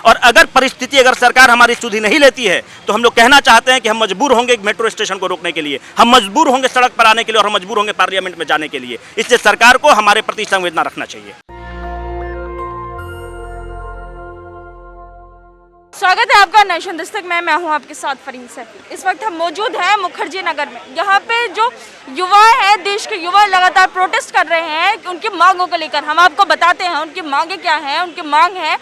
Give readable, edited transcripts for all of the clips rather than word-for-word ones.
और अगर परिस्थिति, अगर सरकार हमारी सुधि नहीं लेती है तो हम लोग कहना चाहते हैं कि हम मजबूर होंगे मेट्रो स्टेशन को रोकने के लिए, हम मजबूर होंगे सड़क पर आने के लिए और हम मजबूर होंगे पार्लियामेंट में जाने के लिए। इससे सरकार को हमारे प्रति संवेदना रखना चाहिए। स्वागत है आपका नेशन दस्तक में। मैं हूं आपके साथ फरीन सैफी। इस वक्त हम मौजूद हैं मुखर्जी नगर में। यहाँ पे जो युवा हैं, देश के युवा लगातार प्रोटेस्ट कर रहे हैं कि उनकी मांगों को लेकर। हम आपको बताते हैं उनकी मांगे क्या हैं। उनकी मांग है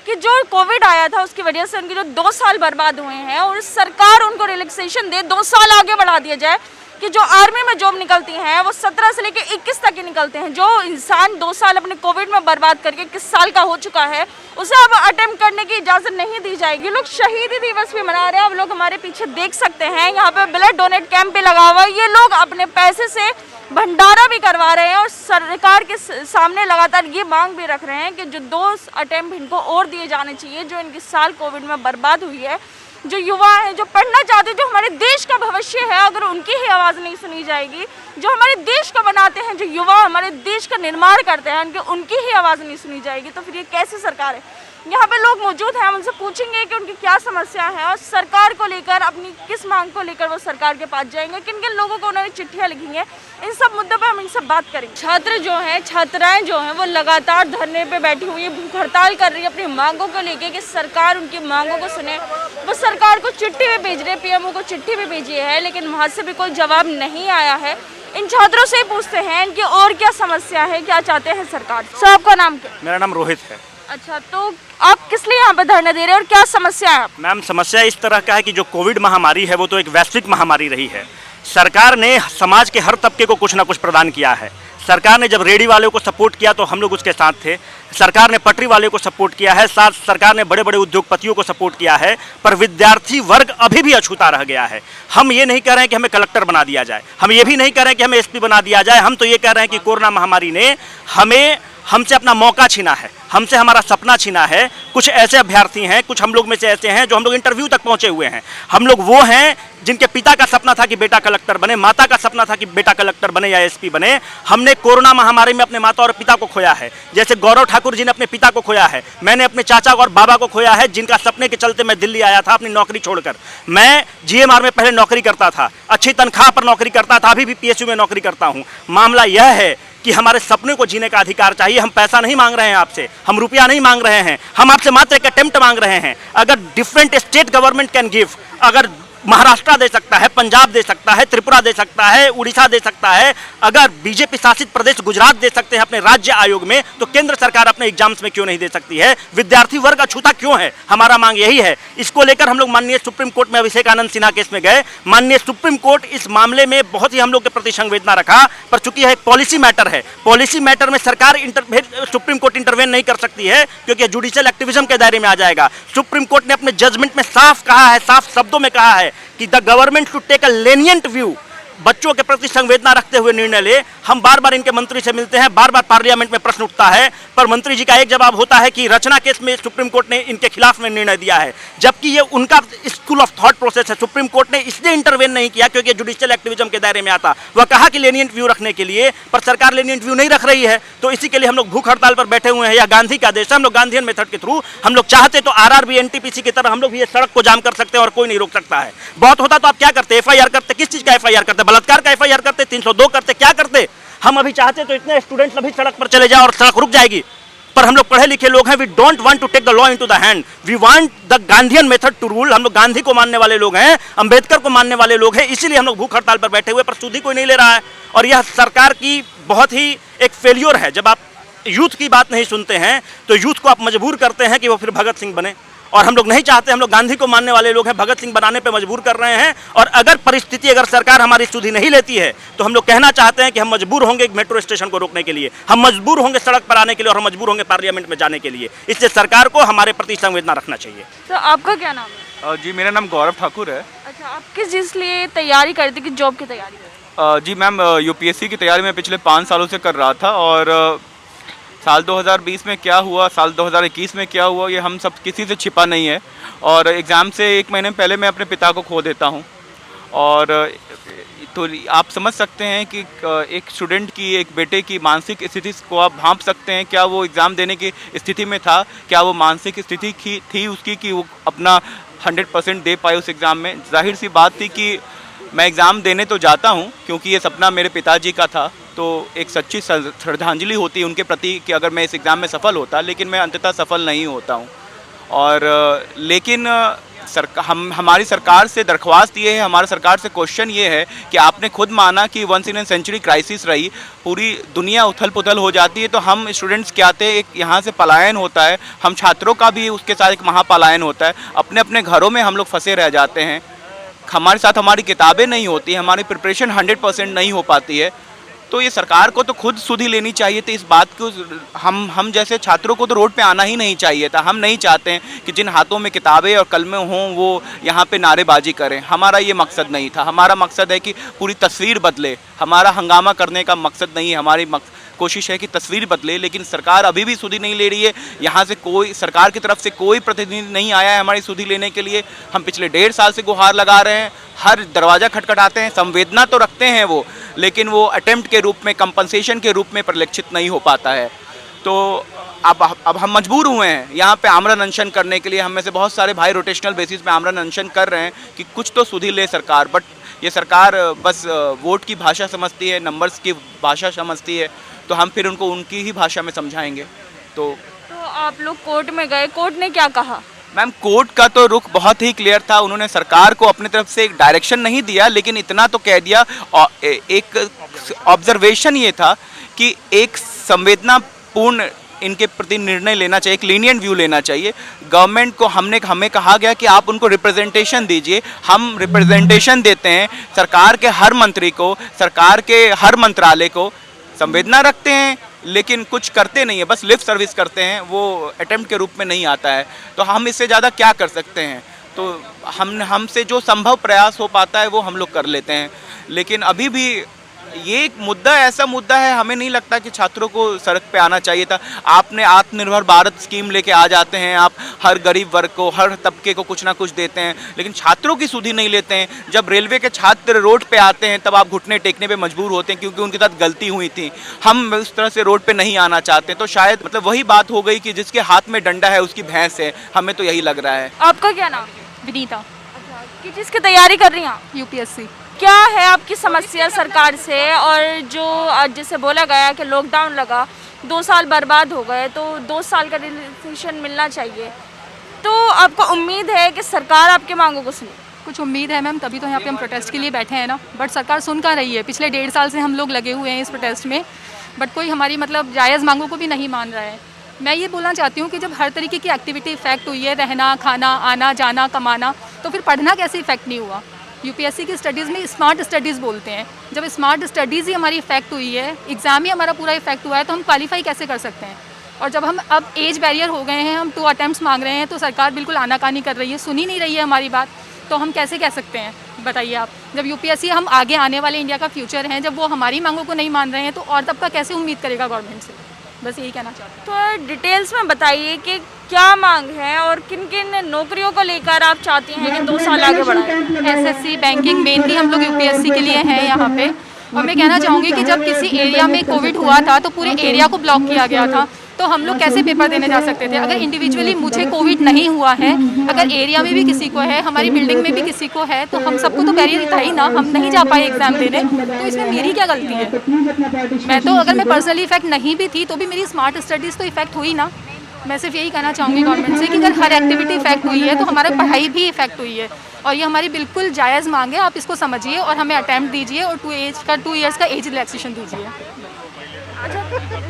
कि जो कोविड आया था उसकी वजह से उनके जो 2 साल बर्बाद हुए हैं और सरकार उनको रिलैक्सेशन दे, 2 साल आगे बढ़ा दिया जाए कि जो आर्मी में जॉब निकलती हैं वो 17 से लेकर 21 तक ही निकलते हैं। जो इंसान 2 साल अपने कोविड में बर्बाद करके 21 साल का हो चुका है, उसे अब अटेम्प्ट करने की इजाज़त नहीं दी जाएगी। ये लोग शहीदी दिवस भी मना रहे हैं। आप लोग हमारे पीछे देख सकते हैं, यहाँ पे ब्लड डोनेट कैंप भी लगा हुआ है। ये लोग अपने पैसे से भंडारा भी करवा रहे हैं और सरकार के सामने लगातार ये मांग भी रख रहे हैं कि जो 2 अटेम्प्ट इनको और दिए जाने चाहिए, जो इनकी साल कोविड में बर्बाद हुई है। जो युवा हैं, जो पढ़ना चाहते हैं, जो हमारे देश का भविष्य है, अगर उनकी ही आवाज़ नहीं सुनी जाएगी, जो हमारे देश को बनाते हैं, जो युवा हमारे देश का निर्माण करते हैं, उनकी ही आवाज़ नहीं सुनी जाएगी, तो फिर ये कैसी सरकार है। यहाँ पे लोग मौजूद हैं, हम उनसे पूछेंगे कि उनकी क्या समस्या है और सरकार को लेकर अपनी किस मांग को लेकर वो सरकार के पास जाएंगे, किन किन लोगों को उन्होंने चिट्ठियाँ लिखी हैं। इन सब मुद्दों पर हम इनसे बात करेंगे। छात्र जो हैं, छात्राएं जो हैं, वो लगातार धरने पे बैठी हुई है, भूख हड़ताल कर रही है अपनी मांगों को लेकर कि सरकार उनकी मांगों को सुने। वो सरकार को चिट्ठी भी भेज रहे, पीएमओ को चिट्ठी भी भेजी है, लेकिन वहाँ से भी कोई जवाब नहीं आया है। इन छात्रों से पूछते हैं इनकी और क्या समस्या है, क्या चाहते हैं सरकार। सर, आपका नाम क्या? मेरा नाम रोहित है। अच्छा, तो आप किस लिए यहाँ पे धरना दे रहे हैं और क्या समस्या है? मैम, समस्या इस तरह का है कि जो कोविड महामारी है वो तो एक वैश्विक महामारी रही है। सरकार ने समाज के हर तबके को कुछ ना कुछ प्रदान किया है। सरकार ने जब रेडी वालों को सपोर्ट किया तो हम लोग उसके साथ थे। सरकार ने पटरी वाले को सपोर्ट किया है, साथ सरकार ने बड़े बड़े उद्योगपतियों को सपोर्ट किया है, पर विद्यार्थी वर्ग अभी भी अछूता रह गया है। हम ये नहीं कह रहे हैं कि हमें कलेक्टर बना दिया जाए, हम ये भी नहीं कह रहे हैं कि हमें एसपी बना दिया जाए। हम तो ये कह रहे हैं कि कोरोना महामारी ने हमसे अपना मौका छीना है, हमसे हमारा सपना छीना है। कुछ ऐसे अभ्यर्थी हैं, कुछ हम लोग में से ऐसे हैं जो हम लोग इंटरव्यू तक पहुंचे हुए हैं। हम लोग वो हैं जिनके पिता का सपना था कि बेटा कलेक्टर बने, माता का सपना था कि बेटा कलेक्टर बने या एसपी बने। हमने कोरोना महामारी में अपने माता और पिता को खोया है। जैसे गौरव ठाकुर जी ने अपने पिता को खोया है, मैंने अपने चाचा और बाबा को खोया है, जिनका सपने के चलते मैं दिल्ली आया था अपनी नौकरी छोड़कर। मैं जीएमआर में पहले नौकरी करता था, अच्छी तनख्वाह पर नौकरी करता था, अभी भी पीएसयू में नौकरी करता हूँ। मामला यह है कि हमारे सपने को जीने का अधिकार चाहिए। हम पैसा नहीं मांग रहे हैं आपसे, हम रुपया नहीं मांग रहे हैं, हम आपसे मात्र एक अटेम्प्ट मांग रहे हैं। अगर different state government can give, अगर महाराष्ट्र दे सकता है, पंजाब दे सकता है, त्रिपुरा दे सकता है, उड़ीसा दे सकता है, अगर बीजेपी शासित प्रदेश गुजरात दे सकते हैं अपने राज्य आयोग में, तो केंद्र सरकार अपने एग्जाम्स में क्यों नहीं दे सकती है? विद्यार्थी वर्ग अछूता क्यों है? हमारा मांग यही है। इसको लेकर हम लोग माननीय सुप्रीम कोर्ट में अभिषेक आनंद सिन्हा केस में गए। माननीय सुप्रीम कोर्ट इस मामले में बहुत ही हम लोग के प्रति संवेदना रखा, पर चूंकि यह एक पॉलिसी मैटर है, पॉलिसी मैटर में सरकार सुप्रीम कोर्ट इंटरवेन नहीं कर सकती है, क्योंकि जुडिशियल एक्टिविज्म के दायरे में आ जाएगा। सुप्रीम कोर्ट ने अपने जजमेंट में साफ कहा है, साफ शब्दों में कहा है कि the government to take a lenient view, बच्चों के प्रति संवेदना रखते हुए निर्णय ले। हम बार बार इनके मंत्री से मिलते हैं, बार बार पार्लियामेंट में प्रश्न उठता है, पर मंत्री जी का एक जवाब होता है कि रचना केस में सुप्रीम कोर्ट ने इनके खिलाफ में निर्णय दिया है, जबकि ये उनका स्कूल ऑफ थॉट प्रोसेस है। सुप्रीम कोर्ट ने इसलिए इंटरवेन नहीं किया क्योंकि जुडिशियल एक्टिविज्म के दायरे में आता। वह कहा कि लेनिएंट व्यू रखने के लिए, पर सरकार लेनिएंट व्यू नहीं रख रही है। तो इसी के लिए हम लोग भूख हड़ताल पर बैठे हुए हैं। यह गांधी का देश है, हम लोग गांधीयन मेथड के थ्रू हम लोग चाहते तो आरआरबी एनटीपीसी की तरह हम लोग भी ये सड़क को जाम कर सकते हैं और कोई नहीं रोक सकता है। बहुत होता तो आप क्या करते? एफआईआर करते। किस चीज का एफआईआर करते? बलात्कार का एफआईआर करते, 302 करते, क्या करते? हम अभी चाहते तो इतने स्टूडेंट्स अभी सड़क पर चले जाए और सड़क रुक जाएगी, पर हम लोग पढ़े लिखे लोग हैं। We don't want to take the law into the hand, we want the Gandhian method to rule. हम लोग गांधी को मानने वाले लोग हैं, अंबेडकर को मानने वाले लोग हैं, इसीलिए हम लोग भूख हड़ताल पर बैठे हुए, पर सुधि कोई नहीं ले रहा है। और यह सरकार की बहुत ही एक फेल्योर है। जब आप यूथ की बात नहीं सुनते हैं तो यूथ को आप मजबूर करते हैं कि वो फिर भगत सिंह बने, और हम लोग नहीं चाहते। हम लोग गांधी को मानने वाले लोग हैं, भगत सिंह बनाने पे मजबूर कर रहे हैं। और अगर परिस्थिति, अगर सरकार हमारी सुधि नहीं लेती है तो हम लोग कहना चाहते हैं कि हम मजबूर होंगे मेट्रो स्टेशन को रोकने के लिए, हम मजबूर होंगे सड़क पर आने के लिए और हम मजबूर होंगे पार्लियामेंट में जाने के लिए। इससे सरकार को हमारे प्रति संवेदना रखना चाहिए। तो आपका क्या नाम है? जी, मेरा नाम गौरव ठाकुर है। अच्छा, आप किस चीज़ के लिए तैयारी करते, किस जॉब की तैयारी? जी मैम, यूपीएससी की तैयारी मैं पिछले 5 सालों से कर रहा था, और साल 2020 में क्या हुआ, साल 2021 में क्या हुआ, ये हम सब किसी से छिपा नहीं है। और एग्ज़ाम से 1 महीने पहले मैं अपने पिता को खो देता हूँ, और तो आप समझ सकते हैं कि एक स्टूडेंट की, एक बेटे की मानसिक स्थिति को आप भांप सकते हैं। क्या वो एग्ज़ाम देने की स्थिति में था? क्या वो मानसिक स्थिति थी उसकी कि वो अपना 100% दे पाए उस एग्ज़ाम में? जाहिर सी बात थी कि मैं एग्ज़ाम देने तो जाता हूँ क्योंकि ये सपना मेरे पिताजी का था, तो एक सच्ची श्रद्धांजलि होती है उनके प्रति कि अगर मैं इस एग्ज़ाम में सफल होता, लेकिन मैं अंततः सफल नहीं होता हूँ। और लेकिन हमारी सरकार से दरख्वास्त ये है, हमारी सरकार से क्वेश्चन ये है कि आपने खुद माना कि once in a century crisis रही, पूरी दुनिया उथल पुथल हो जाती है, तो हम स्टूडेंट्स क्या आते हैं, एक यहाँ से पलायन होता है, हम छात्रों का भी उसके साथ एक महापलायन होता है, अपने अपने घरों में हम लोग फंसे रह जाते हैं, हमारे साथ हमारी किताबें नहीं होती, हमारी प्रिपरेशन 100% नहीं हो पाती है। तो ये सरकार को तो खुद सुधि लेनी चाहिए थी इस बात को। हम जैसे छात्रों को तो रोड पे आना ही नहीं चाहिए था। हम नहीं चाहते हैं कि जिन हाथों में किताबें और कलमें हों वो यहाँ पे नारेबाजी करें। हमारा ये मकसद नहीं था। हमारा मकसद है कि पूरी तस्वीर बदले। हमारा हंगामा करने का मकसद नहीं है, हमारी कोशिश है कि तस्वीर बदले। लेकिन सरकार अभी भी सुधि नहीं ले रही है। यहाँ से कोई, सरकार की तरफ से कोई प्रतिनिधि नहीं आया है हमारी सुधि लेने के लिए। हम पिछले 1.5 साल से गुहार लगा रहे हैं, हर दरवाज़ा खटखटाते हैं, संवेदना तो रखते हैं वो, लेकिन वो अटेम्प्ट के रूप में, कंपनसेशन के रूप में परिलक्षित नहीं हो पाता है। तो अब हम मजबूर हुए हैं यहाँ पे आमरण अनशन करने के लिए। हम में से बहुत सारे भाई रोटेशनल बेसिस पे आमरण अनशन कर रहे हैं कि कुछ तो सुधि ले सरकार। बट ये सरकार बस वोट की भाषा समझती है, नंबर्स की भाषा समझती है, तो हम फिर उनको उनकी ही भाषा में समझाएंगे। तो आप लोग कोर्ट में गए, कोर्ट ने क्या कहा? मैम, कोर्ट का तो रुख बहुत ही क्लियर था। उन्होंने सरकार को अपनी तरफ से एक डायरेक्शन नहीं दिया, लेकिन इतना तो कह दिया, एक ऑब्जर्वेशन ये था कि एक संवेदनापूर्ण इनके प्रति निर्णय लेना चाहिए, एक लीनियंट व्यू लेना चाहिए। गवर्नमेंट को हमें कहा गया कि आप उनको रिप्रेजेंटेशन दीजिए। हम रिप्रेजेंटेशन देते हैं सरकार के हर मंत्री को, सरकार के हर मंत्रालय को। संवेदना रखते हैं लेकिन कुछ करते नहीं है, बस लिप सर्विस करते हैं, वो अटेम्प्ट के रूप में नहीं आता है। तो हम इससे ज़्यादा क्या कर सकते हैं? तो हमसे जो संभव प्रयास हो पाता है वो हम लोग कर लेते हैं। लेकिन अभी भी ये एक मुद्दा, ऐसा मुद्दा है, हमें नहीं लगता कि छात्रों को सड़क पे आना चाहिए था। आपने आत्मनिर्भर भारत स्कीम लेके आ जाते हैं, आप हर गरीब वर्ग को, हर तबके को कुछ ना कुछ देते हैं, लेकिन छात्रों की सुधि नहीं लेते हैं। जब रेलवे के छात्र रोड पे आते हैं तब आप घुटने टेकने पे मजबूर होते हैं क्योंकि उनके साथ गलती हुई थी। हम उस तरह से रोड पे नहीं आना चाहते। तो शायद मतलब वही बात हो गई कि जिसके हाथ में डंडा है उसकी भैंस है। हमें तो यही लग रहा है। आपका क्या नाम? विनीता। किस चीज़ की तैयारी कर रही हैं आप? यूपीएससी। क्या है आपकी समस्या सरकार से? और जो आज जैसे बोला गया कि लॉकडाउन लगा, 2 साल बर्बाद हो गए, तो 2 साल का रिलैक्सेशन मिलना चाहिए, तो आपको उम्मीद है कि सरकार आपके मांगों को सुने? कुछ उम्मीद है मैम, तभी तो यहाँ पे हम प्रोटेस्ट के लिए बैठे हैं ना। बट सरकार सुन कहाँ रही है? पिछले 1.5 साल से हम लोग लगे हुए हैं इस प्रोटेस्ट में, बट कोई हमारी मतलब जायज़ मांगों को भी नहीं मान रहा है। मैं ये बोलना चाहती हूँ कि जब हर तरीके की एक्टिविटी इफेक्ट हुई है, रहना, खाना, आना जाना, कमाना, तो फिर पढ़ना कैसे इफेक्ट नहीं हुआ? यूपीएससी की स्टडीज़ में स्मार्ट स्टडीज़ बोलते हैं। जब स्मार्ट स्टडीज़ ही हमारी इफेक्ट हुई है, एग्ज़ाम ही हमारा पूरा इफेक्ट हुआ है, तो हम क्वालिफाई कैसे कर सकते हैं? और जब हम अब एज बैरियर हो गए हैं, हम 2 अटैम्प्ट्स मांग रहे हैं, तो सरकार बिल्कुल आनाकानी कर रही है, सुन ही नहीं रही है हमारी बात, तो हम कैसे कह सकते हैं? बताइए आप। जब यूपीएससी हम आगे आने वाले इंडिया का फ्यूचर हैं, जब वो हमारी मांगों को नहीं मान रहे हैं, तो और तबका कैसे उम्मीद करेगा गवर्नमेंट से? बस यही कहना चाहते हैं। तो डिटेल्स में बताइए कि क्या मांग है और किन किन नौकरियों को लेकर आप चाहती हैं कि 2 साल आगे बढ़ाएं? एसएससी, बैंकिंग, मेनली हम लोग यूपीएससी के लिए हैं यहाँ पे। और मैं कहना चाहूँगी कि जब किसी एरिया में कोविड हुआ था तो पूरे एरिया को ब्लॉक किया गया था, तो हम लोग कैसे पेपर देने जा सकते थे? अगर इंडिविजुअली मुझे कोविड नहीं हुआ है, अगर एरिया में भी किसी को है, हमारी बिल्डिंग में भी किसी को है, तो हम सबको तो बैरियर था ही ना, हम नहीं जा पाए एग्जाम देने, तो इसमें मेरी क्या गलती है? मैं तो, अगर मैं पर्सनली इफेक्ट नहीं भी थी तो भी मेरी स्मार्ट स्टडीज़ तो इफेक्ट हुई ना। मैं सिर्फ यही कहना चाहूँगी गवर्नमेंट से कि अगर हर एक्टिविटी इफेक्ट हुई है तो हमारा पढ़ाई भी इफेक्ट हुई है, और ये हमारी बिल्कुल जायज़ मांग है। आप इसको समझिए और हमें अटैम्प्ट दीजिए और 2 इयर्स का एज रिलैक्सेशन दीजिए। अच्छा,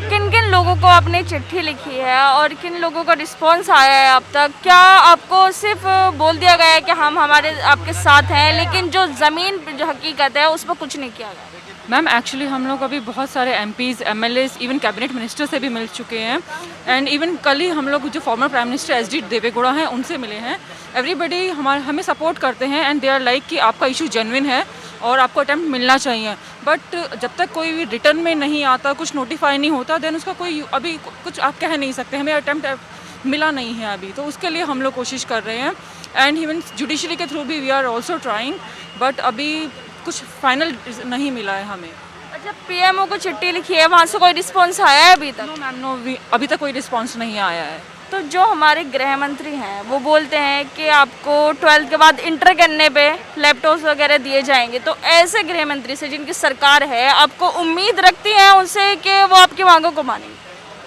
किन किन लोगों को आपने चिट्ठी लिखी है और किन लोगों का रिस्पांस आया है अब तक? क्या आपको सिर्फ बोल दिया गया है कि हम हमारे आपके साथ हैं, लेकिन जो ज़मीन जो हकीकत है उस पर कुछ नहीं किया गया? मैम, एक्चुअली हम लोग अभी बहुत सारे MPs, MLAs, even cabinet minister से भी मिल चुके हैं, एंड इवन कल ही हम लोग जो former prime minister SD Deve Gowda हैं उनसे मिले हैं। एवरीबडी हमें सपोर्ट करते हैं एंड दे आर लाइक कि आपका इशू जेन्युइन है और आपको अटैम्प्ट मिलना चाहिए। बट जब तक कोई भी रिटर्न में नहीं आता, कुछ नोटिफाई नहीं होता, देन उसका कोई अभी कुछ आप कह नहीं सकते। हमें अटैम्प्ट मिला नहीं है अभी, तो उसके लिए हम लोग कोशिश कर रहे हैं। एंड इवन जुडिशरी के थ्रू भी we are also trying, but अभी कुछ फाइनल नहीं मिला है हमें। अच्छा, पीएमओ को चिट्ठी लिखी है, वहाँ से कोई रिस्पॉन्स आया है अभी तक? नो मैम, नो, अभी तक कोई रिस्पॉन्स नहीं आया है। तो जो हमारे गृह मंत्री हैं वो बोलते हैं कि आपको 12th के बाद इंटर करने पे लैपटॉप्स वगैरह दिए जाएंगे, तो ऐसे गृह मंत्री से जिनकी सरकार है, आपको उम्मीद रखती हैं उनसे कि वो आपकी मांगों को मानेंगे?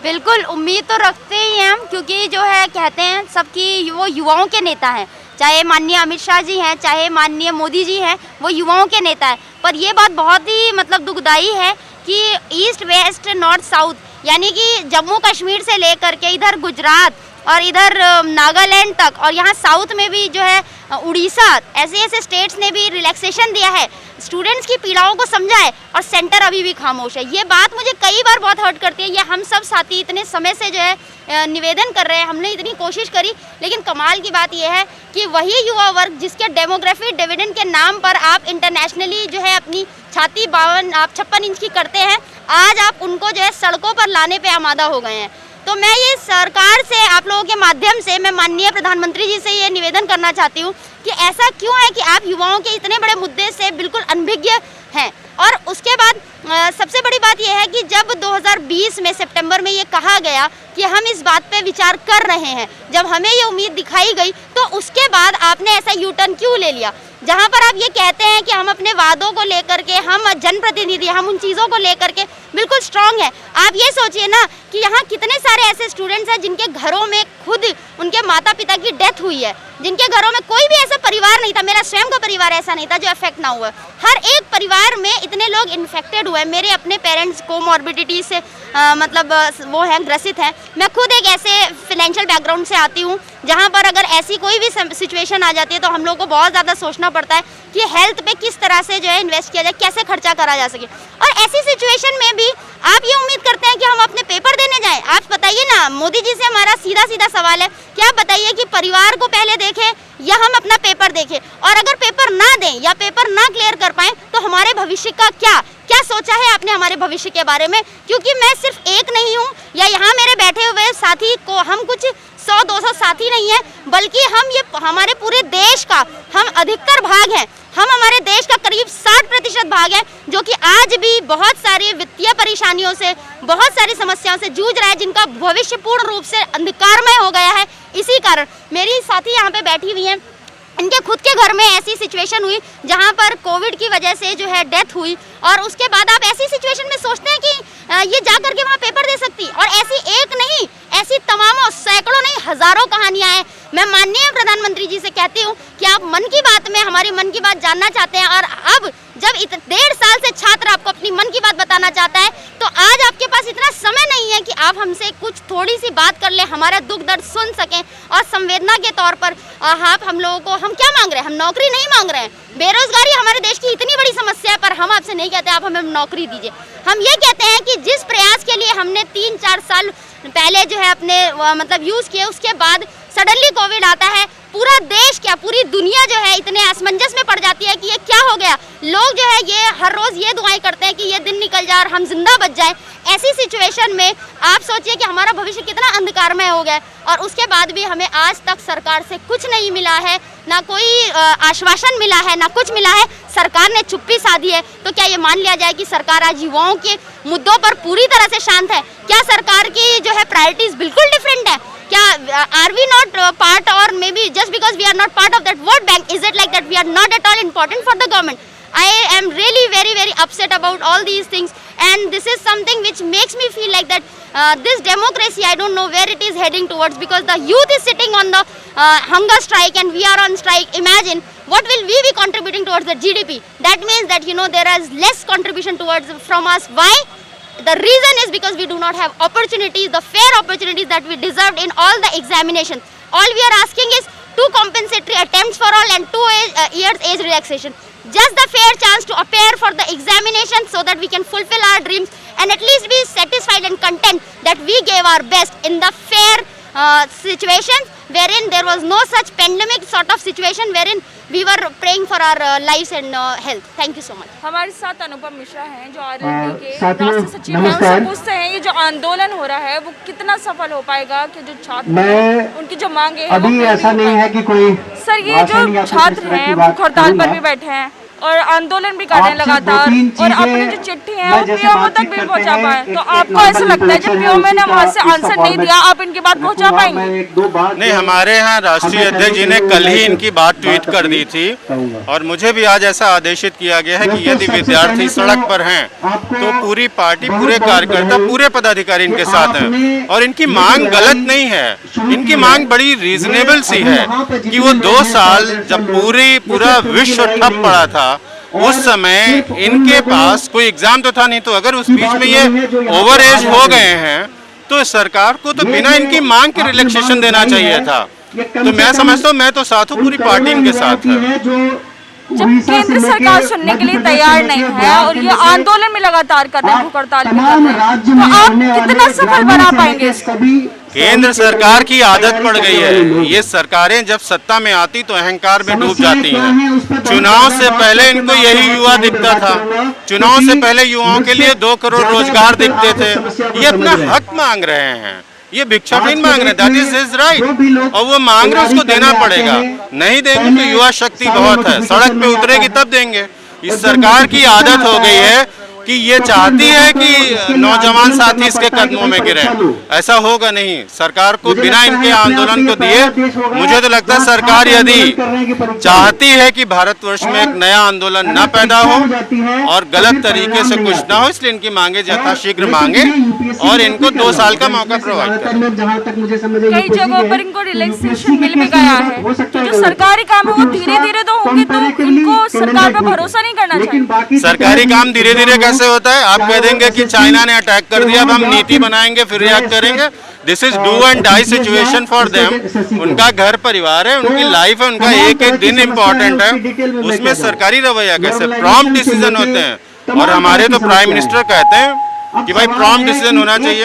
बिल्कुल उम्मीद तो रखते ही हैं हम, क्योंकि जो है कहते हैं सबकी वो युवाओं के नेता हैं, चाहे माननीय अमित शाह जी हैं, चाहे माननीय मोदी जी हैं, वो युवाओं के नेता हैं। पर ये बात बहुत ही मतलब दुखदाई है कि ईस्ट वेस्ट नॉर्थ साउथ, यानी कि जम्मू कश्मीर से लेकर के इधर गुजरात और इधर नागालैंड तक, और यहाँ साउथ में भी जो है उड़ीसा, ऐसे ऐसे स्टेट्स ने भी रिलैक्सेशन दिया है, स्टूडेंट्स की पीड़ाओं को समझा है, और सेंटर अभी भी खामोश है। ये बात मुझे कई बार बहुत हर्ट करती है। ये हम सब साथी इतने समय से जो है निवेदन कर रहे हैं, हमने इतनी कोशिश करी, लेकिन कमाल की बात यह है कि वही युवा वर्ग जिसके डेमोग्राफी डिविडेंड के नाम पर आप इंटरनेशनली जो है अपनी छाती 56 इंच की करते हैं, आज आप उनको जो है सड़कों पर लाने पे आमादा हो गए हैं। तो मैं ये सरकार से, आप लोगों के माध्यम से, मैं माननीय प्रधानमंत्री जी से ये निवेदन करना चाहती हूँ कि ऐसा क्यों है कि आप युवाओं के इतने बड़े मुद्दे से बिल्कुल अनभिज्ञ हैं। और उसके बाद सबसे बड़ी बात यह है कि जब 2020 में सितंबर में ये कहा गया कि हम इस बात पे विचार कर रहे हैं, जब हमें ये उम्मीद दिखाई गई, तो उसके बाद आपने ऐसा यू टर्न क्यों ले लिया, जहाँ पर आप ये कहते हैं कि हम अपने वादों को लेकर के, हम जनप्रतिनिधि, हम उन चीज़ों को लेकर के बिल्कुल स्ट्रांग है। आप ये सोचिए ना कि यहाँ कितने सारे ऐसे स्टूडेंट्स हैं जिनके घरों में खुद उनके माता पिता की डेथ हुई है, जिनके घरों में कोई भी ऐसा परिवार नहीं था, मेरा स्वयं का परिवार ऐसा नहीं था जो अफेक्ट ना हुआ। हर एक परिवार में इतने लोग इन्फेक्टेड हुए। मेरे अपने पेरेंट्स कोमॉर्बिडिटी से मतलब वो हैं, ग्रसित हैं। मैं खुद एक ऐसे फाइनेंशियल बैकग्राउंड से आती हूँ जहाँ पर अगर ऐसी कोई भी सिचुएशन आ जाती है तो हम लोग को बहुत ज़्यादा सोचना पड़ता है कि हेल्थ पे किस तरह से जो है इन्वेस्ट किया जाए, कैसे खर्चा करा जा सके। और ऐसी सिचुएशन में भी आप ये उम्मीद करते हैं कि हम अपने पेपर देने जाएं। आप बताइए ना, मोदी जी से हमारा सीधा सीधा सवाल है कि आप बताइए कि परिवार को पहले देखें या हम अपना पेपर देखें, और अगर पेपर ना दें या पेपर ना क्लियर कर पाएं तो हमारे भविष्य का क्या सोचा है आपने हमारे भविष्य के बारे में? क्योंकि मैं सिर्फ एक नहीं हूँ, या यहाँ मेरे बैठे हुए साथी को हम कुछ 100-200 साथी नहीं है, बल्कि हम ये हमारे पूरे देश का हम अधिकतर भाग हैं। हम हमारे देश का करीब 60% भाग है जो कि आज भी बहुत सारी वित्तीय परेशानियों से, बहुत सारी समस्याओं से जूझ रहा है, जिनका भविष्य पूर्ण रूप से अंधकारमय हो गया है। इसी कारण मेरी साथी यहाँ पे बैठी हुई हैं, इनके खुद के घर में ऐसी सिचुएशन हुई जहाँ पर कोविड की वजह से जो है डेथ हुई, और उसके बाद आप ऐसी सिचुएशन में सोचते हैं कि ये जा करके वहाँ पेपर दे सकती, और ऐसी एक नहीं, ऐसी तमामों सैकड़ों नहीं हजारों कहानियां हैं। मैं माननीय प्रधानमंत्री जी से कहती हूँ कि आप मन की बात में हमारी मन की बात जानना चाहते हैं, और अब जब 1.5 साल से छात्र आपको अपनी मन की बात बताना चाहता है, तो आज आपके पास इतना समय नहीं है कि आप हमसे कुछ थोड़ी सी बात कर ले, हमारा दुख दर्द सुन सकें, और संवेदना के तौर पर आप हम लोगों को, हम क्या मांग रहे हैं? हम नौकरी नहीं मांग रहे हैं। बेरोजगारी हमारे देश की इतनी बड़ी समस्या है, पर हम आपसे नहीं कहते आप हमें नौकरी दीजिए। हम ये कहते हैं कि जिस प्रयास के लिए हमने 3-4 साल पहले जो है अपने मतलब यूज़ किए, उसके बाद सडनली कोविड आता है, पूरा देश क्या पूरी दुनिया जो है इतने असमंजस में पड़ जाती है कि ये क्या हो गया। लोग जो है ये हर रोज़ ये दुआएं करते हैं कि ये दिन निकल जाए और हम जिंदा बच जाएं। ऐसी सिचुएशन में आप सोचिए कि हमारा भविष्य कितना अंधकारमय हो गया, और उसके बाद भी हमें आज तक सरकार से कुछ नहीं मिला है, ना कोई आश्वासन मिला है, ना कुछ मिला है। सरकार ने चुप्पी साधी है। तो क्या ये मान लिया जाए कि सरकार आज युवाओं के मुद्दों पर पूरी तरह से शांत है? क्या सरकार की जो है प्रायोरिटीज बिल्कुल डिफरेंट है? क्या आर वी नॉट पार्ट, और may be just because we are not part of that vote bank, is it like that we are not at all important for the government? I am really very upset about all these things, and this is something which makes me feel like that this democracy, I don't know where it is heading towards, because the youth is sitting on the hunger strike and we are on strike. Imagine what will we be contributing towards the GDP? That means that, you know, there is less contribution towards from us. Why? The reason is because we do not have opportunities, the fair opportunities that we deserved in all the examinations. All we are asking is 2 compensatory attempts for all and 2 years age relaxation. Just the fair chance to appear for the examination so that we can fulfill our dreams and at least be satisfied and content that we gave our best in the fair situations wherein there was no such pandemic sort of situation wherein we were praying for our lives and health. Thank you so much. हमारे साथ अनुपम मिश्रा हैं जो RLD के राष्ट्रीय सचिव हैं। उनसे पूछते हैं ये जो आंदोलन हो रहा है वो कितना सफल हो पाएगा, कि जो छात्र उनकी जो मांगे हैं अभी ऐसा नहीं है कि कोई सर, ये जो छात्र हैं भूख हड़ताल पर भी बैठे हैं, और आंदोलन भी कर रहे हैं लगातार, और अपनी जो चिट्ठी है वो पीओ तक भी पहुंचा पाए। तो आपको ऐसा लगता है जब पीओ ने वहाँ से आंसर नहीं दिया, आप इनकी बात पहुंचा पाएंगे? नहीं, हमारे यहाँ राष्ट्रीय अध्यक्ष जी ने कल ही इनकी बात ट्वीट कर दी थी, और मुझे भी आज ऐसा आदेशित किया गया है कि यदि विद्यार्थी सड़क पर हैं तो पूरी पार्टी, पूरे कार्यकर्ता, पूरे पदाधिकारी इनके साथ हैं। और इनकी मांग गलत नहीं है, इनकी मांग बड़ी रीजनेबल सी है कि वो 2 साल जब पूरा विश्व ठप पड़ा था, उस समय इनके पास कोई एग्जाम तो था नहीं, तो अगर उस बीच में ये ओवर एज हो गए हैं तो सरकार को तो बिना इनकी मांग के रिलैक्सेशन देना चाहिए था। तो मैं समझता हूँ, मैं तो साथ हूँ, पूरी पार्टी इनके साथ है। जब केंद्र सरकार सुनने के लिए तैयार नहीं है और ये आंदोलन में लगातार कर रहे हैं, भूख हड़ताल भी कर रहे हैं, तो आप कितना सफल बना पाएंगे इसको? केंद्र सरकार की आदत पड़ गई है, ये सरकारें जब सत्ता में आती तो अहंकार में डूब जाती हैं। चुनाव से पहले इनको यही युवा दिखता था, चुनाव से पहले युवाओं के लिए 2 करोड़ रोजगार दिखते थे। ये अपना हक मांग रहे हैं, ये भिक्षा नहीं मांग रहे, दैट इज हिज राइट, और वो मांग रहे उसको देना पड़ेगा। नहीं देंगे तो युवा शक्ति बहुत है, सड़क पे उतरेगी तब देंगे। इस सरकार की आदत हो गई है कि ये चाहती है कि नौजवान साथी इसके कदमों में गिरे, ऐसा होगा नहीं। सरकार को बिना इनके आंदोलन को दिए, मुझे तो लगता है सरकार यदि चाहती है कि भारतवर्ष में एक नया आंदोलन न पैदा हो और गलत तरीके से कुछ ना हो, इसलिए इनकी मांगे यथाशीघ्र मांगे और इनको 2 साल का मौका प्रोवाइड करें। कई जगहों पर इनको रिलैक्सेशन मिल भी गया है, तो जो सरकारी काम है वो धीरे धीरे तो होंगे, तो इनको सरकार पर भरोसा नहीं करना चाहिए। सरकारी काम धीरे धीरे कैसे होता है? आप कह देंगे कि चाइना ने अटैक कर दिया, अब हम नीति बनाएंगे फिर रिएक्ट करेंगे। This is do and die situation for them. उनका घर परिवार है, उनकी लाइफ है, उनका एक एक दिन इम्पोर्टेंट है, उसमें सरकारी रवैया कैसे? प्रॉम्प्ट डिसीजन होते हैं, और हमारे तो प्राइम मिनिस्टर कहते हैं कि भाई प्रॉम्प्ट डिसीजन होना चाहिए।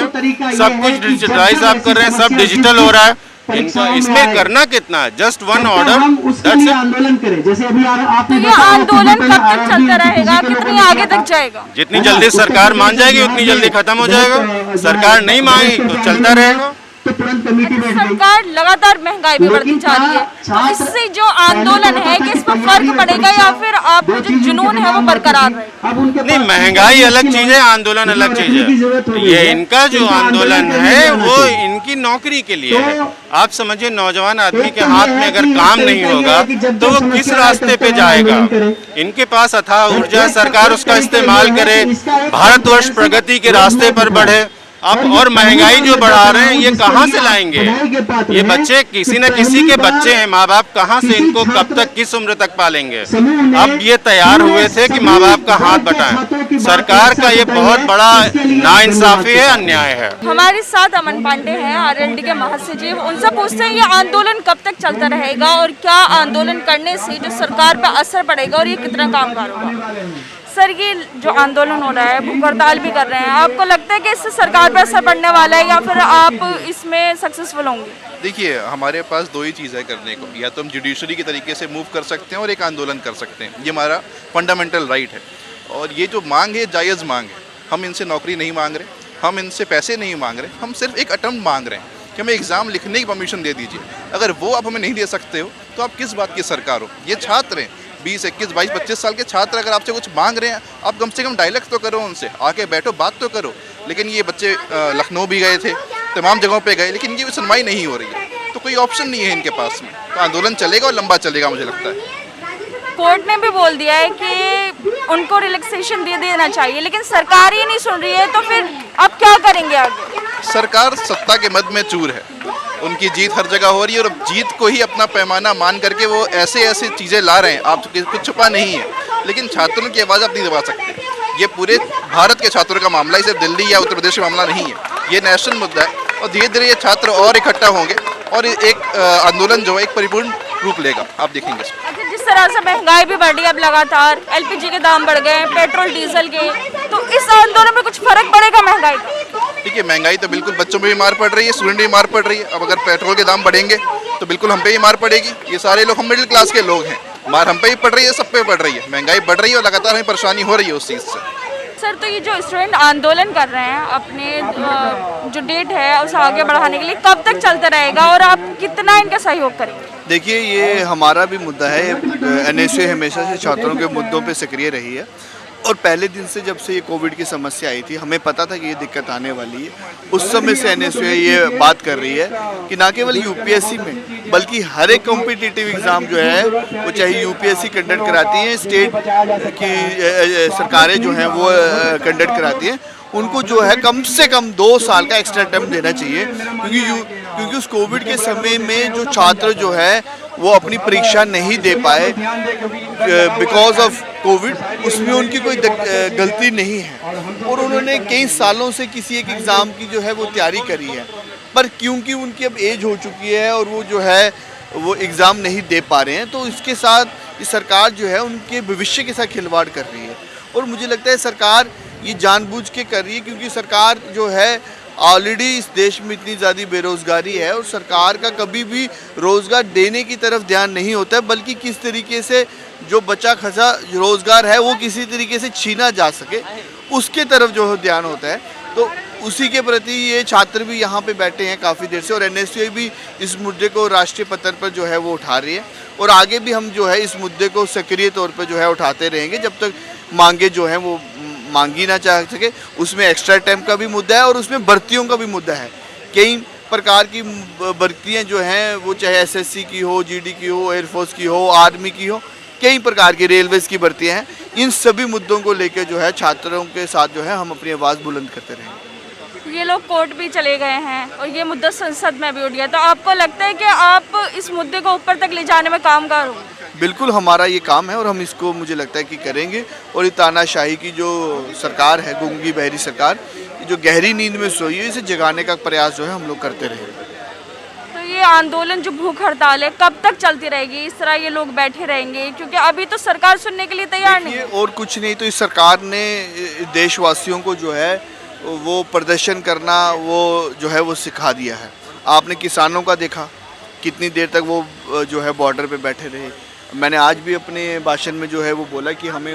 सब कुछ डिजिटलाइज आप कर रहे हैं, सब डिजिटल हो रहा है, इनका इसमें करना कितना है? जस्ट 1 ऑर्डर, आंदोलन करें। जैसे अभी तो ये आंदोलन कब तक चलता रहेगा, कितनी आगे तक जाएगा? जितनी जल्दी सरकार मान जाएगी उतनी जल्दी खत्म हो जाएगा। सरकार नहीं मांगी तो चलता रहेगा। सरकार लगातार महंगाई भी बढ़ती जा रही है, तो इससे जो आंदोलन है कि इस पर फर्क पड़ेगा या फिर आप जो जुनून है वो बरकरार रहेगा? नहीं, महंगाई अलग चीज है, आंदोलन अलग चीज है। ये इनका जो आंदोलन है वो इनकी नौकरी के लिए है। आप समझिए, नौजवान आदमी के हाथ में अगर काम नहीं होगा तो वो किस रास्ते पे जाएगा? इनके पास अथाह ऊर्जा है, सरकार उसका इस्तेमाल करे, भारतवर्ष प्रगति के रास्ते पर बढ़े। आप और महंगाई जो बढ़ा रहे हैं ये कहाँ से लाएंगे? ये बच्चे किसी न किसी के बच्चे हैं, माँ बाप कहाँ से इनको कब तक, किस उम्र तक पालेंगे? अब ये तैयार हुए थे कि माँ बाप का हाथ बटाएं। सरकार का ये बहुत बड़ा नाइंसाफी है, अन्याय है। हमारे साथ अमन पांडे हैं, आरएलडी के महासचिव। उनसे पूछते हैं ये आंदोलन कब तक चलता रहेगा और क्या आंदोलन करने से जो सरकार पर असर पड़ेगा और ये कितना कामगार होगा? सर, ये जो आंदोलन हो रहा है, भूख हड़ताल भी कर रहे हैं, आपको लगता है कि इससे सरकार पर असर पड़ने वाला है या फिर आप इसमें सक्सेसफुल होंगे? देखिए, हमारे पास 2 ही चीज़ है करने को, या तो हम जुडिशरी के तरीके से मूव कर सकते हैं और एक आंदोलन कर सकते हैं। ये हमारा फंडामेंटल राइट है, और ये जो मांग है जायज़ मांग है। हम इनसे नौकरी नहीं मांग रहे, हम इनसे पैसे नहीं मांग रहे, हम सिर्फ एक अटेम्प्ट मांग रहे हैं कि हमें एग्ज़ाम लिखने की परमिशन दे दीजिए। अगर वो आप हमें नहीं दे सकते हो तो आप किस बात की सरकार हो? ये छात्र हैं, 20, 21, 22, 25 साल के छात्र, अगर आपसे कुछ मांग रहे हैं, आप कम से कम डायलॉग तो करो, उनसे आके बैठो, बात तो करो। लेकिन ये बच्चे लखनऊ भी गए थे, तमाम जगहों पे गए, लेकिन इनकी सुनवाई नहीं हो रही है, तो कोई ऑप्शन नहीं है इनके पास में। तो आंदोलन चलेगा और लंबा चलेगा, मुझे लगता है। कोर्ट ने भी बोल दिया है कि उनको रिलैक्सेशन दे देना चाहिए, लेकिन सरकार ही नहीं सुन रही है, तो फिर अब क्या करेंगे आगे? सरकार सत्ता के मद में चूर है, उनकी जीत हर जगह हो रही है, और जीत को ही अपना पैमाना मान करके वो ऐसे ऐसे चीज़ें ला रहे हैं। आप कुछ छुपा नहीं है, लेकिन छात्रों की आवाज़ आप नहीं दबा सकते। ये पूरे भारत के छात्रों का मामला है, सिर्फ दिल्ली या उत्तर प्रदेश का मामला नहीं है, ये नेशनल मुद्दा है। और धीरे धीरे ये छात्र और इकट्ठा होंगे और एक आंदोलन जो है एक परिपूर्ण रूप लेगा, आप देखेंगे। जिस तरह से महंगाई भी बढ़ी अब लगातार, एलपीजी के दाम बढ़ गए, पेट्रोल डीजल के, तो इस आंदोलन में कुछ फर्क पड़ेगा महंगाई का? देखिए, महंगाई तो बिल्कुल बच्चों पे भी मार पड़ रही है, स्टूडेंट भी मार पड़ रही है। अब अगर पेट्रोल के दाम बढ़ेंगे तो बिल्कुल हम पे भी मार पड़ेगी। ये सारे लोग, हम मिडिल क्लास के लोग हैं, मार हम पे भी पड़ रही है, सब पे पड़ रही है। महंगाई बढ़ रही है और लगातार हमें परेशानी हो रही है उस चीज़ से। सर, तो ये जो स्टूडेंट आंदोलन कर रहे हैं अपने जो डेट है उसे आगे बढ़ाने के लिए, कब तक चलता रहेगा और आप कितना इनका सहयोग करेंगे? देखिए, ये हमारा भी मुद्दा है। एनएसयूआई हमेशा से छात्रों के मुद्दों पे सक्रिय रही है और पहले दिन से जब से ये कोविड की समस्या आई थी, हमें पता था कि ये दिक्कत आने वाली है। उस समय से एनएसयूआई ये बात कर रही है कि ना केवल यूपीएससी में बल्कि हर एक कॉम्पिटिटिव एग्ज़ाम जो है वो चाहे यूपीएससी कंडक्ट कराती है, स्टेट की सरकारें जो हैं वो कंडक्ट कराती हैं, उनको जो है कम से कम 2 साल का एक्स्ट्रा टाइम देना चाहिए, क्योंकि उस कोविड के समय में जो छात्र जो है वो अपनी परीक्षा नहीं दे पाए बिकॉज ऑफ कोविड, उसमें उनकी कोई गलती नहीं है और उन्होंने कई सालों से किसी एक एग्ज़ाम की जो है वो तैयारी करी है, पर क्योंकि उनकी अब एज हो चुकी है और वो जो है वो एग्ज़ाम नहीं दे पा रहे हैं, तो इसके साथ ये सरकार जो है उनके भविष्य के साथ खिलवाड़ कर रही है। और मुझे लगता है सरकार ये जानबूझ के कर रही है, क्योंकि सरकार जो है ऑलरेडी इस देश में इतनी ज़्यादा बेरोज़गारी है और सरकार का कभी भी रोज़गार देने की तरफ ध्यान नहीं होता है, बल्कि किस तरीके से जो बचा खसा रोज़गार है वो किसी तरीके से छीना जा सके उसके तरफ जो है ध्यान होता है। तो उसी के प्रति ये छात्र भी यहाँ पे बैठे हैं काफ़ी देर से और एनएसयूआई भी इस मुद्दे को राष्ट्रीय पत्थर पर जो है वो उठा रही है और आगे भी हम जो है इस मुद्दे को सक्रिय तौर पर जो है उठाते रहेंगे जब तक मांगे जो हैं वो मांगी ना चाह सके। उसमें एक्स्ट्रा टाइम का भी मुद्दा है और उसमें भर्तियों का भी मुद्दा है। कई प्रकार की भर्तियाँ जो हैं वो चाहे एसएससी की हो, जीडी की हो, एयरफोर्स की हो, आर्मी की हो, कई प्रकार की रेलवेज़ की भर्तियाँ हैं। इन सभी मुद्दों को लेकर जो है छात्रों के साथ जो है हम अपनी आवाज़ बुलंद करते रहेंगे। ये लोग कोर्ट भी चले गए हैं और ये मुद्दा संसद में भी उठ गया, तो आपको लगता है कि आप इस मुद्दे को ऊपर तक ले जाने में कामगार होंगे? बिल्कुल हमारा ये काम है और हम इसको मुझे लगता है कि करेंगे। और ये तानाशाही की जो सरकार है, गूंगी बहरी सरकार, जो गहरी नींद में सोई है, इसे जगाने का प्रयास जो है हम लोग करते रहेंगे। तो ये आंदोलन जो भूख हड़ताल है कब तक चलती रहेगी? इस तरह ये लोग बैठे रहेंगे? क्योंकि अभी तो सरकार सुनने के लिए तैयार नहीं है। और कुछ नहीं, तो इस सरकार ने देशवासियों को जो है वो प्रदर्शन करना वो जो है वो सिखा दिया है। आपने किसानों का देखा कितनी देर तक वो जो है बॉर्डर पे बैठे रहे। मैंने आज भी अपने भाषण में जो है वो बोला कि हमें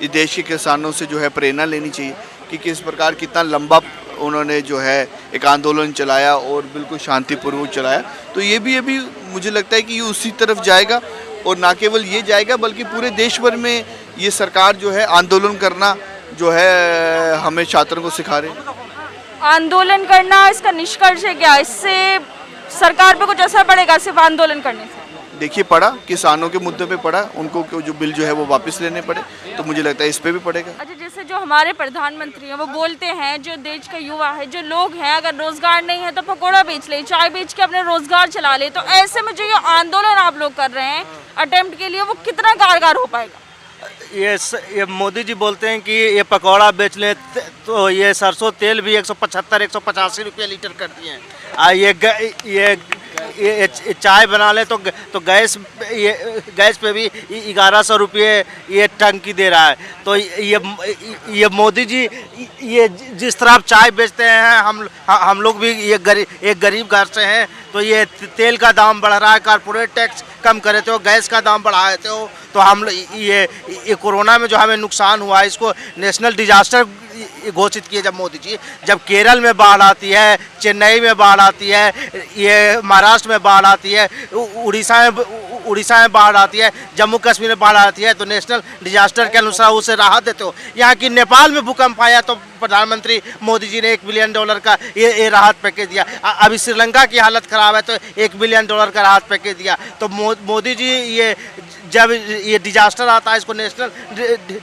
इस देश के किसानों से जो है प्रेरणा लेनी चाहिए कि किस प्रकार कितना लंबा उन्होंने जो है एक आंदोलन चलाया और बिल्कुल शांतिपूर्वक चलाया। तो ये भी अभी मुझे लगता है कि ये उसी तरफ जाएगा और ना केवल ये जाएगा बल्कि पूरे देश भर में ये सरकार जो है आंदोलन करना जो है हमें छात्रों को सिखा रहे। आंदोलन करना, इसका निष्कर्ष है क्या? इससे सरकार पे कुछ असर पड़ेगा सिर्फ आंदोलन करने से? देखिए, पड़ा किसानों के मुद्दे पे पड़ा, उनको जो बिल जो है वो वापस लेने पड़े, तो मुझे लगता है इस पे भी पड़ेगा। अच्छा, जैसे जो हमारे प्रधानमंत्री हैं वो बोलते हैं जो देश का युवा है, जो लोग हैं, अगर रोजगार नहीं है तो पकौड़ा बेच ले, चाय बेच के अपने रोजगार चला ले, तो ऐसे में जो ये आंदोलन आप लोग कर रहे हैं अटेम्प्ट के लिए, वो कितना कारगर हो पाएगा? ये मोदी जी बोलते हैं कि ये पकौड़ा बेच लें तो ये सरसों तेल भी 175-185 रुपये लीटर कर दिए हैं। ये चाय बना लें तो गैस पे भी 1100 रुपये ये टंकी दे रहा है। तो ये मोदी जी ये जिस तरह आप चाय बेचते हैं, हम लोग भी एक गरीब घर से हैं, तो ये तेल का दाम बढ़ रहा है, कारपोरेट टैक्स कम करे थे, गैस का दाम बढ़ाए थे, तो हम ये कोरोना में जो हमें नुकसान हुआ है इसको नेशनल डिजास्टर घोषित किए जब मोदी जी। जब केरल में बाढ़ आती है, चेन्नई में बाढ़ आती है, ये महाराष्ट्र में बाढ़ आती है, उड़ीसा में बाढ़ आती है, जम्मू कश्मीर में बाढ़ आती है, तो नेशनल डिजास्टर के अनुसार उसे राहत देते हो। यहाँ की नेपाल में भूकंप आया तो प्रधानमंत्री मोदी जी ने $1 बिलियन का ये राहत पैकेज दिया। अभी श्रीलंका की हालत ख़राब है तो $1 बिलियन का राहत पैकेज दिया। तो मोदी जी ये जब ये डिजास्टर आता है, इसको नेशनल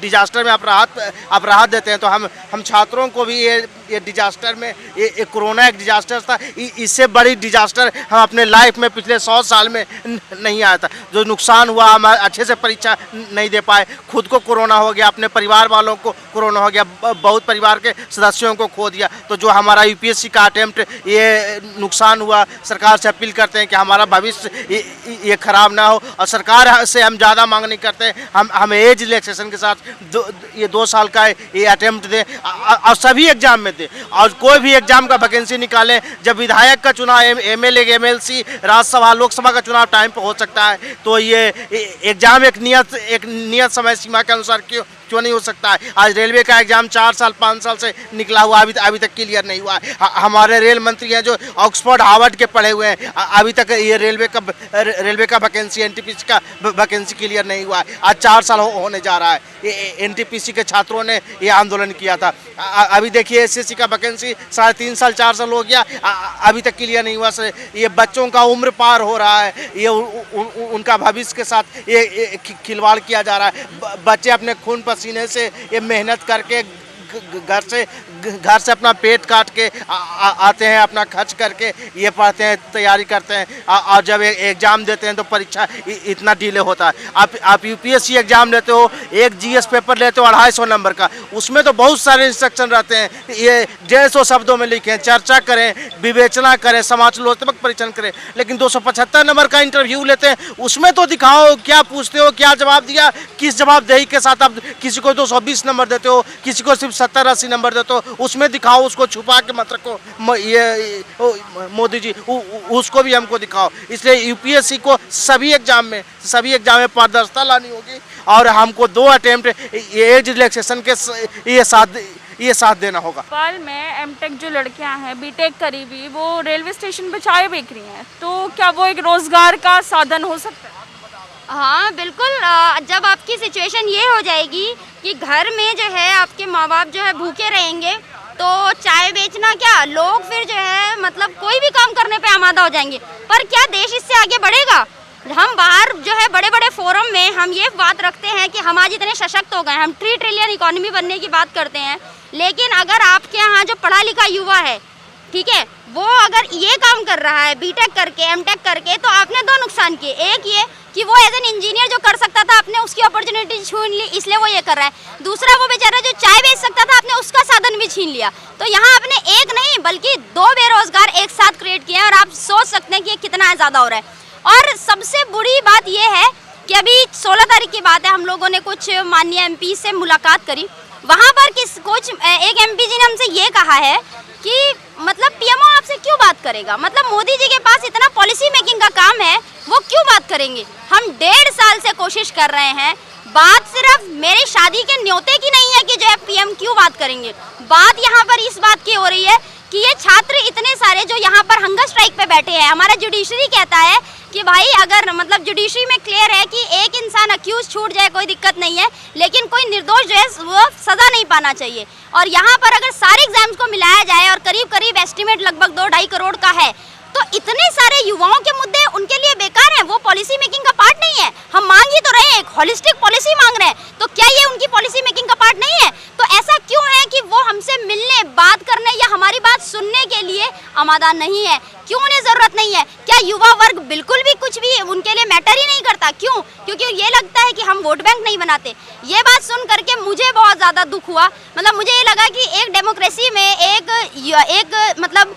डिजास्टर में आप राहत देते हैं, तो हम छात्रों को भी ये डिजास्टर में ये कोरोना एक डिजास्टर था, इससे बड़ी डिजास्टर हम अपने लाइफ में पिछले 100 साल में नहीं आया था। जो नुकसान हुआ, हम अच्छे से परीक्षा नहीं दे पाए, खुद को कोरोना हो गया, अपने परिवार वालों को कोरोना हो गया, बहुत परिवार के सदस्यों को खो दिया। तो जो हमारा यूपीएससी का अटेम्प्ट ये नुकसान हुआ, सरकार से अपील करते हैं कि हमारा भविष्य ये खराब ना हो, और सरकार से हम ज़्यादा मांग नहीं करते, हम एज रिलैक्सेशन के साथ 2 साल का ये अटेम्प्ट दें और सभी एग्जाम में दें, और कोई भी एग्जाम का वैकेंसी निकालें। जब विधायक का चुनाव, एमएलए, एमएलसी, राज्यसभा, लोकसभा का चुनाव टाइम पर हो सकता है, तो ये एग्जाम एक नियत समय सीमा के अनुसार क्यों नहीं हो सकता है? आज रेलवे का एग्जाम 4 साल 5 साल से निकला हुआ अभी तक क्लियर नहीं हुआ है। हमारे रेल मंत्री हैं जो ऑक्सफोर्ड हार्वर्ड के पढ़े हुए हैं, अभी तक ये रेलवे का वैकेंसी एनटीपीसी का वैकेंसी क्लियर नहीं हुआ है। आज 4 साल होने जा रहा है। एनटीपीसी के छात्रों ने ये आंदोलन किया था। अभी देखिए एसएससी का वैकेंसी 3.5 साल 4 साल हो गया, अभी तक क्लियर नहीं हुआ। ये बच्चों का उम्र पार हो रहा है, ये उनका भविष्य के साथ ये खिलवाड़ किया जा रहा है। बच्चे अपने खून पसीने से ये मेहनत करके घर से अपना पेट काट के आते हैं, अपना खर्च करके ये पढ़ते हैं, तैयारी करते हैं, और जब एग्ज़ाम देते हैं तो परीक्षा इतना डिले होता है। आप यूपीएससी एग्ज़ाम लेते हो, एक जीएस पेपर लेते हो 250 नंबर का, उसमें तो बहुत सारे इंस्ट्रक्शन रहते हैं। ये 150 शब्दों में लिखें, चर्चा करें, विवेचना करें, समालोचनात्मक परीक्षण करें, लेकिन 275 नंबर का इंटरव्यू लेते हैं, उसमें तो दिखाओ क्या पूछते हो, क्या जवाब दिया, किस जवाबदेही के साथ आप किसी को 220 नंबर देते हो, किसी को सिर्फ 70-80 नंबर देते हो, उसमें दिखाओ, उसको छुपा के मत रखो। ये मोदी जी उसको भी हमको दिखाओ। इसलिए यूपीएससी को सभी एग्जाम में पारदर्शिता लानी होगी, और हमको 2 अटेम्प्ट एज रिलैक्सेशन के ये साथ देना होगा। भोपाल में एमटेक जो लड़कियां हैं, बीटेक करी हुई, वो रेलवे स्टेशन पर चाय बेच रही हैं, तो क्या वो एक रोजगार का साधन हो सकता है? हाँ बिल्कुल। जब आपकी सिचुएशन ये हो जाएगी कि घर में जो है आपके माँ बाप जो है भूखे रहेंगे, तो चाय बेचना क्या, लोग फिर जो है मतलब कोई भी काम करने पे आमादा हो जाएंगे। पर क्या देश इससे आगे बढ़ेगा? हम बाहर जो है बड़े बड़े फोरम में हम ये बात रखते हैं कि हम आज इतने सशक्त हो गए, हम 3 ट्रिलियन इकोनॉमी बनने की बात करते हैं, लेकिन अगर आपके यहाँ जो पढ़ा लिखा युवा है, ठीक है, वो अगर ये काम कर रहा है बीटेक करके एमटेक करके, तो आपने 2 नुकसान किए। एक ये कि वो एज एन इंजीनियर जो कर सकता था, आपने उसकी अपॉर्चुनिटी छीन ली, इसलिए वो ये कर रहा है। दूसरा, वो बेचारा जो चाय बेच सकता था, आपने उसका साधन भी छीन लिया। तो यहाँ आपने एक नहीं बल्कि 2 बेरोजगार एक साथ क्रिएट किए हैं, और आप सोच सकते हैं कि ये कितना ज़्यादा हो रहा है। और सबसे बुरी बात ये है कि अभी 16 तारीख की बात है, हम लोगों ने कुछ माननीय एमपी से मुलाकात करी। वहाँ पर एक एमपी जी ने हमसे ये कहा है कि मतलब पीएमओ आपसे क्यों बात करेगा, मतलब मोदी जी के पास इतना पॉलिसी मेकिंग का काम है, वो क्यों बात करेंगे? हम 1.5 साल से कोशिश कर रहे हैं। बात सिर्फ मेरी शादी के न्योते की नहीं है कि जो है पीएम क्यों बात करेंगे। बात यहाँ पर इस बात की हो रही है कि ये छात्र इतने सारे जो यहाँ पर हंगर स्ट्राइक पे बैठे हैं, हमारा जुडिशरी कहता है कि भाई अगर मतलब जुडिशरी में क्लियर है कि एक इंसान अक्यूज छूट जाए कोई दिक्कत नहीं है, लेकिन कोई निर्दोष जो है वो सज़ा नहीं पाना चाहिए। और यहाँ पर अगर सारे एग्जाम्स को मिलाया जाए और करीब एस्टिमेट लगभग 2-2.5 करोड़ का है, तो इतने सारे युवाओं के मुद्दे उनके लिए बेकार हैं, वो पॉलिसी मेकिंग का पार्ट नहीं है। हम मांग ही तो रहे हैं, एक होलिस्टिक पॉलिसी मांग रहे हैं, तो क्या ये उनकी पॉलिसी मेकिंग का पार्ट नहीं है? तो ऐसा क्यों है कि वो हमसे मिलने, बात करने या हमारी बात सुनने के लिए आमादा नहीं है? क्यों उन्हें ज़रूरत नहीं है? क्या युवा वर्ग बिल्कुल भी कुछ भी उनके लिए मैटर ही नहीं करता? क्यों? क्योंकि ये लगता है कि हम वोट बैंक नहीं बनाते। ये बात सुन करके मुझे बहुत ज़्यादा दुख हुआ। मतलब मुझे ये लगा कि एक डेमोक्रेसी में एक मतलब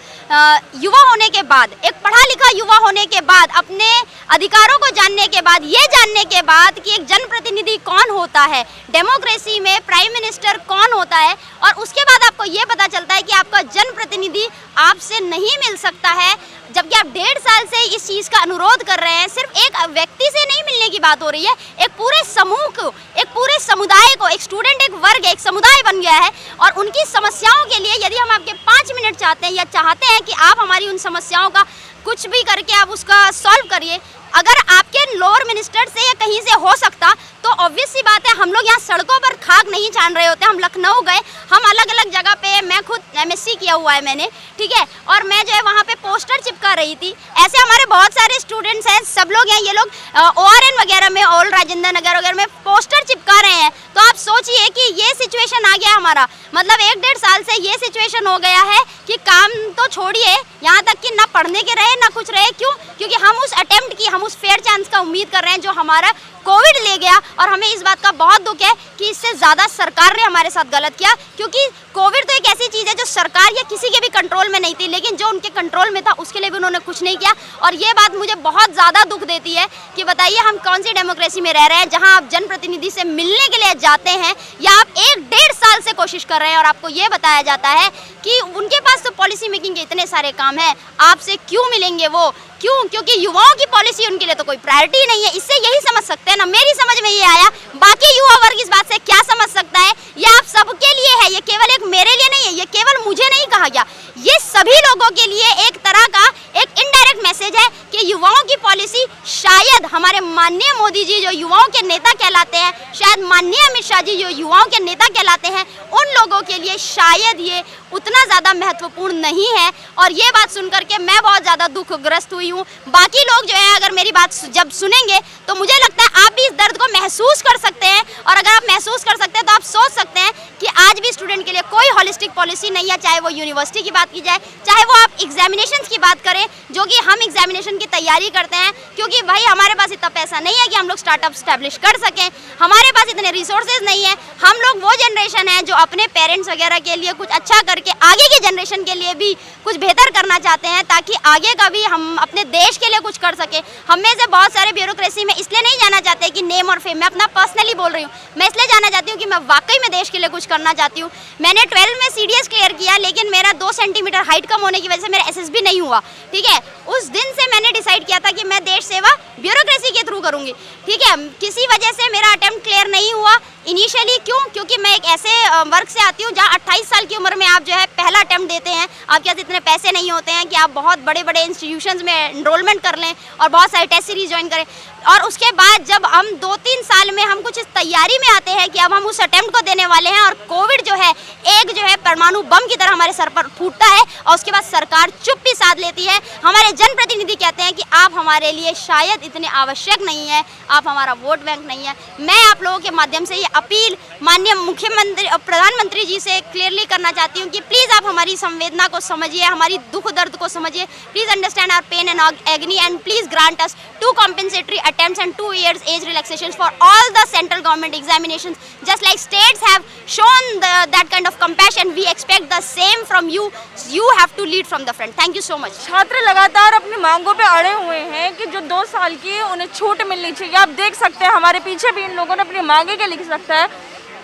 युवा होने के बाद, एक पढ़ा लिखा युवा होने के बाद, अपने अधिकारों को जानने के बाद, ये जानने के बाद कि एक जनप्रतिनिधि कौन होता है, डेमोक्रेसी में प्राइम मिनिस्टर कौन होता है, और उसके बाद आपको ये पता चलता है कि आपका जनप्रतिनिधि आपसे नहीं मिल सकता है, जबकि आप 1.5 साल से इस चीज़ का अनुरोध कर रहे हैं। सिर्फ एक व्यक्ति से नहीं मिलने की बात हो रही है, एक पूरे समूह को, एक पूरे समुदाय को, एक स्टूडेंट, एक वर्ग, एक समुदाय बन गया है। और उनकी समस्याओं के लिए यदि हम आपके 5 मिनट चाहते हैं या चाहते हैं कि आप हमारी उन समस्याओं का कुछ भी करके आप उसका सॉल्व करिए, अगर आपके लोअर मिनिस्टर से या कहीं से हो सकता, तो ऑब्वियस सी बात है हम लोग यहाँ सड़कों पर खाक नहीं छान रहे होते। हम लखनऊ गए, हम अलग अलग जगह पे, मैं खुद एमएससी किया हुआ है मैंने, ठीक है, और मैं जो है वहाँ पे पोस्टर चिपका रही थी। ऐसे हमारे बहुत सारे स्टूडेंट्स हैं, सब लोग हैं, ये लोग ORN वगैरह में, ऑल राजेंद्र नगर वगैरह में पोस्टर चिपका रहे हैं। तो आप सोचिए कि ये सिचुएशन आ गया हमारा, मतलब 1-1.5 साल से ये सिचुएशन हो गया है कि काम तो छोड़िए, यहाँ तक कि ना पढ़ने के रहे ना कुछ रहे। क्यों? क्योंकि हम उस अटेम्प्ट की, हम उस फेयर चांस का उम्मीद कर रहे हैं जो हमारा कोविड ले गया। और हमें इस बात का बहुत दुख है कि इससे ज़्यादा सरकार ने हमारे साथ गलत किया, क्योंकि कोविड तो एक ऐसी चीज़ है जो सरकार या किसी के भी कंट्रोल में नहीं थी, लेकिन जो उनके कंट्रोल में था उसके लिए भी उन्होंने कुछ नहीं किया। और ये बात मुझे बहुत ज़्यादा दुख देती है कि बताइए हम कौन सी डेमोक्रेसी में रह रहे हैं जहाँ आप जनप्रतिनिधि से मिलने के लिए जाते हैं, या आप 1-1.5 साल से कोशिश कर रहे हैं और आपको ये बताया जाता है कि उनके पास तो पॉलिसी मेकिंग के इतने सारे काम हैं, आपसे क्यों मिलेंगे वो? क्यों? क्योंकि युवाओं की पॉलिसी उनके लिए तो कोई प्रायोरिटी नहीं है। इससे यही समझ सकते हैं है ना मेरी समझ में ये आया, बाकी युवा वर्ग इस बात से क्या समझ सकता है, ये आप सबके लिए है, ये केवल एक मेरे लिए नहीं है, ये केवल मुझे नहीं कहा गया, ये सभी लोगों के लिए एक तरह का एक इनडायरेक्ट मैसेज है कि युवाओं की पॉलिसी शायद हमारे माननीय मोदी जी जो युवाओं के नेता कहलाते हैं, शायद माननीय अमित शाह जी जो युवाओं के नेता कहलाते हैं, उन लोगों के लिए शायद ये उतना ज़्यादा महत्वपूर्ण नहीं है। और ये बात सुनकर के मैं बहुत ज़्यादा दुखग्रस्त हुई हूँ। बाकी लोग जो है अगर मेरी बात जब सुनेंगे तो मुझे लगता है आप भी इस दर्द को महसूस कर सकते हैं, और अगर आप महसूस कर सकते हैं तो आप सोच सकते हैं कि आज भी स्टूडेंट के लिए कोई होलिस्टिक पॉलिसी नहीं है, चाहे वो यूनिवर्सिटी की बात की जाए, चाहे वो आप एग्जामिनेशन की बात करें, जो कि हम एग्जामिनेशन की तैयारी करते हैं क्योंकि भाई हमारे पास इतना पैसा नहीं है कि हम लोग स्टार्टअप स्टैब्लिश कर सकें, हमारे पास इतने रिसोर्सेज नहीं है। हम लोग वो जनरेशन है जो अपने पेरेंट्स वगैरह के लिए कुछ अच्छा करके आगे की जनरेशन के लिए भी कुछ बेहतर करना चाहते हैं, ताकि आगे का भी हम अपने देश के लिए कुछ कर सके। हम में से बहुत सारे ब्यूरोक्रेसी में इसलिए नहीं जाना चाहते कि नेम और फेम, मैं अपना पर्सनली बोल रही हूँ, मैं इसलिए जाना चाहती हूँ कि मैं वाकई में देश के लिए कुछ करना चाहती हूँ। मैंने 12 में CDS क्लियर किया, लेकिन मेरा 2 सेंटीमीटर हाइट कम होने की वजह से मेरा SSB नहीं हुआ, ठीक है। उस दिन से मैंने डिसाइड किया था कि मैं देश सेवा ब्यूरोक्रेसी के थ्रू करूँगी, ठीक है। किसी वजह से मेरा अटेम्प्ट क्लियर नहीं हुआ इनिशियली। क्यों? क्योंकि मैं एक ऐसे वर्ग से आती हूँ जहाँ 28 साल की उम्र में आप जो है पहला अटेम्प्ट देते हैं, आपके पास इतने पैसे नहीं होते हैं कि आप बहुत बड़े बड़े इंस्टीट्यूशंस में एनरोलमेंट कर लें और बहुत सारे टेस्ट सीरीज ज्वाइन करें। और उसके बाद जब हम 2-3 साल में हम कुछ इस तैयारी में आते हैं कि अब हम उस अटेम्प्ट को देने वाले हैं, और कोविड जो है एक जो है परमाणु बम की तरह हमारे सर पर फूटता है, और उसके बाद सरकार चुप्पी साध लेती है। हमारे जनप्रतिनिधि कहते हैं कि आप हमारे लिए शायद इतने आवश्यक नहीं है, आप हमारा वोट बैंक नहीं है। मैं आप लोगों के माध्यम से ये अपील माननीय मुख्यमंत्री और प्रधानमंत्री जी से क्लियरली करना चाहती हूँ कि प्लीज़ आप हमारी संवेदना को समझिए, हमारी दुख दर्द को समझिए, please understand our pain and agony, and please grant us 2 compensatory attempts and 2 years age relaxations for all the central government examinations. Just like states have shown that kind of compassion, we expect the same from you. You have to lead from the front. Thank you so much. छात्र लगातार अपनी मांगों पे अड़े हुए हैं कि जो 2 साल की उन्हें छूट मिलनी चाहिए। आप देख सकते हैं हमारे पीछे भी इन लोगों ने अपनी मांगे के लिख सकता है।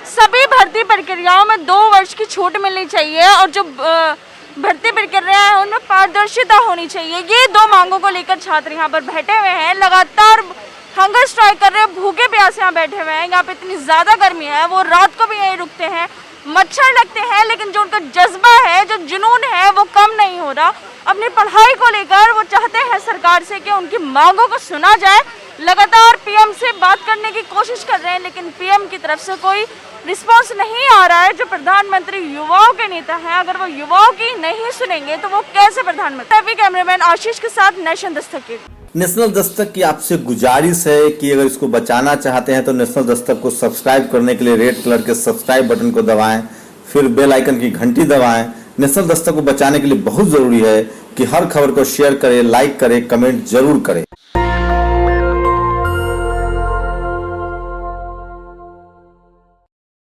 सभी भर्ती प्रक्रियाओं में 2 वर्ष की छूट मिलनी चाहिए, और जो भर्ती प्रक्रिया है उनमें पारदर्शिता होनी चाहिए। ये 2 मांगों को लेकर छात्र यहाँ पर बैठे हुए हैं, लगातार हंगर स्ट्राइक कर रहे हैं, भूखे प्यासे यहाँ बैठे हुए हैं। यहाँ पे इतनी ज़्यादा गर्मी है, वो रात को भी यहीं रुकते हैं, मच्छर लगते हैं, लेकिन जो उनका जज्बा है, जो जुनून है, वो कम नहीं हो रहा। अपनी पढ़ाई को लेकर वो चाहते हैं सरकार से कि उनकी मांगों को सुना जाए। लगातार PM से बात करने की कोशिश कर रहे हैं, लेकिन PM की तरफ से कोई रिस्पांस नहीं आ रहा है। जो प्रधानमंत्री युवाओं के नेता हैं, अगर वो युवाओं की नहीं सुनेंगे तो वो कैसे प्रधानमंत्री। कैमरामैन आशीष के साथ नेशन दस्तक। नेशनल दस्तक की आपसे गुजारिश है कि अगर इसको बचाना चाहते हैं तो नेशनल दस्तक को सब्सक्राइब करने के लिए रेड कलर के सब्सक्राइब बटन को दबाएं, फिर बेल आइकन की घंटी दबाएं। नेशनल दस्तक को बचाने के लिए बहुत जरूरी है कि हर खबर को शेयर करें, लाइक करें, कमेंट जरूर करें।